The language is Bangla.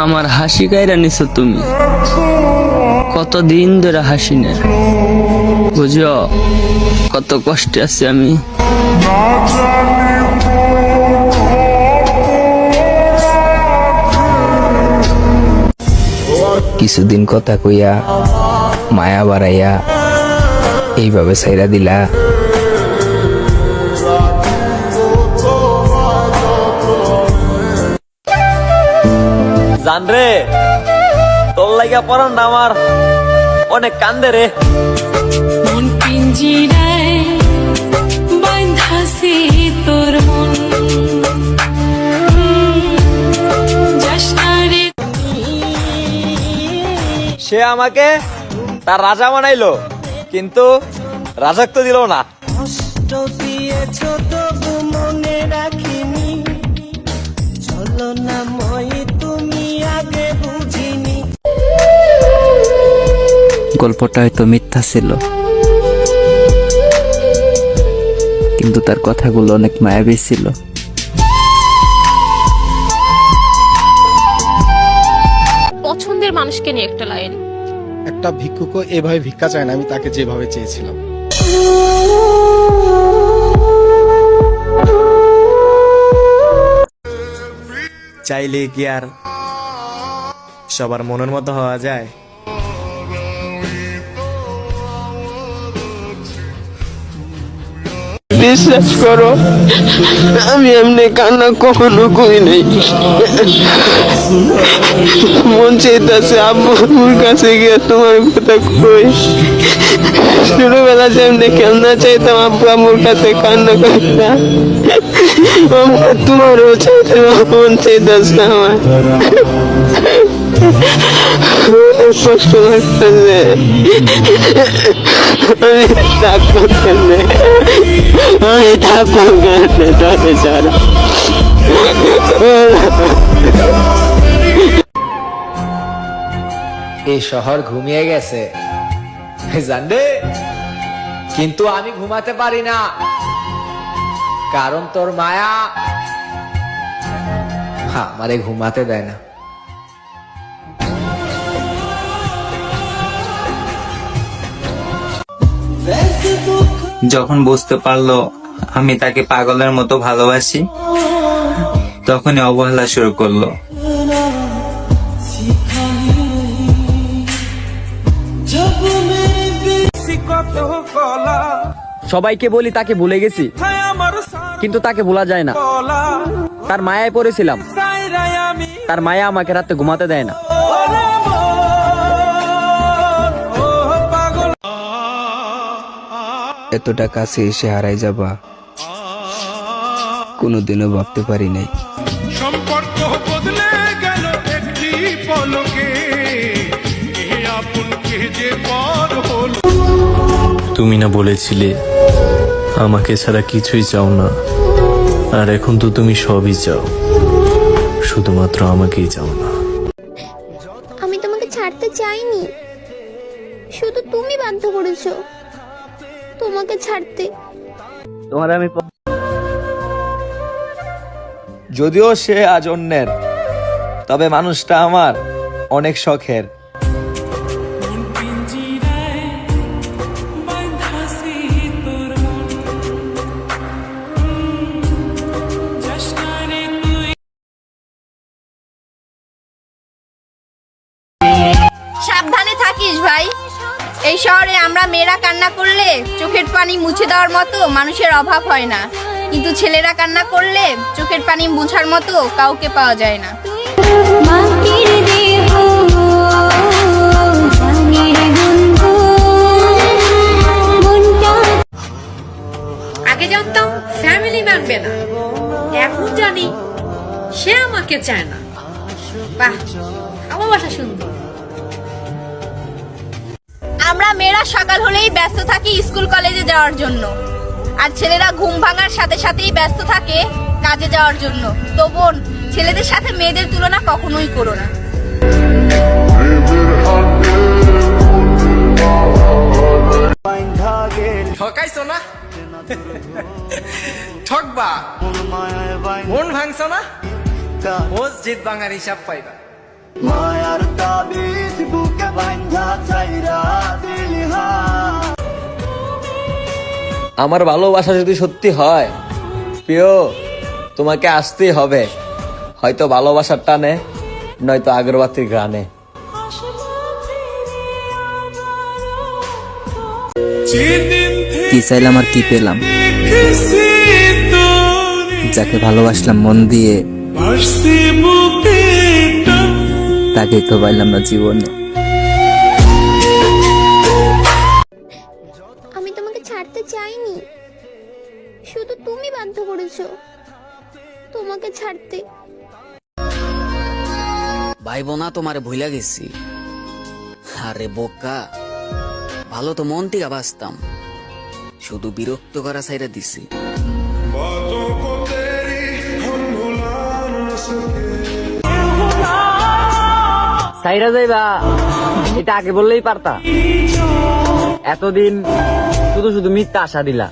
আমার হাসি কাইরা নিছো তুমি, কতদিন ধরে হাসি না, বুঝো কত কষ্টে আছি আমি। কিছুদিন কথা কইয়া মায়া বাড়াইয়া এইভাবে ছাইরা দিলা। জান রে, তোর লাগা পরান আমার অনেক কান্দে রে। মন পিঞ্জিরায় বাঁধাছে তোর মন, সে আমাকে তার রাজা বানাইলো, কিন্তু রাজত্ব দিল না। কষ্ট দিয়েছ তবু মনে রাখিনি, চলো না মই তুমি আগে বুঝিনি। গল্পটা হয়তো মিথ্যা ছিল, কিন্তু তার কথাগুলো অনেক মায়াবী ছিল। পছন্দের মানুষকে নিয়ে একটা লাইন। একটা ভিক্ষুকও এভাবে ভিক্ষা চায় না, আমি তাকে যেভাবে চেয়েছিলাম। চাইলে কি আর সবার মনের মতো হওয়া যায়? বিশ্বাস করো, আমি এমনি কান্না কখনো করি নাই। মন চাইতেছে আব্বুর কাছে গিয়ে তোমার কথা কই। ছোটবেলা যেমনি কেমনা চাইতাম আব্বু আম্মুর কাছে কান্না করতাম, তোমারও চাইতে মন চাইতেছে আমার। অনেক কষ্ট লাগতেছে, আমি থাকবো কেমনে, আমি থাকবো কেমনে তোকে ছাড়া। এই শহর ঘুমিয়ে গেছে জানবে, কিন্তু আমি ঘুমাতে পারি না, কারণ তোর মায়া আমারে ঘুমাতে দেয় না। যখন বুঝতে পারলো আমি তাকে পাগলের মতো ভালোবাসি, তখনই অবহেলা শুরু করলো। সবাইকে বলি তাকে ভুলে গেছি, কিন্তু তাকে ভোলা যায় না। তার মায়ায় পড়েছিলাম, তার মায়া আমাকে রাতে ঘুমাতে দেয় না। এতটা কাছে এসে হারাই যাবা কোনোদিনও ভাবতে পারি নাই। সম্পর্ক বদলে গেল একটি পলকে, আপন কে যে পর হলো। তুমি না বলেছিলে আমাকে ছাড়া কিছুই চাও না, আর এখন তো তুমি সবই চাও, শুধুমাত্র আমাকেই চাও না। আমি তোমাকে ছাড়তে চাইনি, শুধু তুমি বাধ্য করেছো তোমাকে ছাড়তে। তোমার আমি যদিও সে আজ অন্যের, তবে মানুষটা আমার অনেক শখের। সাবধানে থাকিস ভাই, এই শহরে আমরা মেয়েরা কান্না করলে চোখের পানি মুছে দেওয়ার মতো মানুষের অভাব হয় না, কিন্তু ছেলেরা কান্না করলে চোখের পানি মুছার মতো কাউকে পাওয়া যায় না। আগে জানতাম ফ্যামিলি মানবে না, এখন জানি সে আমাকে চায় না। বাহ, ভালোবাসা সুন্দর। আমরা মেয়েরা সকাল হলেই ব্যস্ত থাকি স্কুল কলেজে যাওয়ার জন্য, আর ছেলেরা ঘুম ভাঙার সাথে সাথেই ব্যস্ত থাকে কাজে যাওয়ার জন্য। তো বোন, ছেলেদের সাথে মেয়েদের তুলনা কখনোই করো না। ঠকাইছো না, ঠকবা, মন ভাঙছো না, মসজিদ ভাঙার হিসাব পাইবা। মায়ার তাবিজ বুকে বাঁধা চাইরা দিলি হা। আমার ভালোবাসা যদি সত্যি হয় প্রিয়, তোমাকে আসতেই হবে, হয়তো ভালোবাসার টানে, নয়তো আগরবাতির গ্রানে। কি চাইলাম আর কি পেলাম, যাকে ভালোবাসলাম মন দিয়ে তাকে তো পাইলাম না জীবনে। আমি তোমাকে ছাড়তে চাইনি, শুধু তুমি বাধ্য করেছো তোমাকে ছাড়তে। ভাই বোনা তোমারে ভুলা গেছি। আরে বোকা, ভালো তো মন থেকে বাঁচতাম, শুধু বিরক্ত করা সাইরা দিছি। সাইরা যাইবা এটা আগে বললেই পারতা, এতদিন শুধু শুধু মিথ্যা আশা দিলা।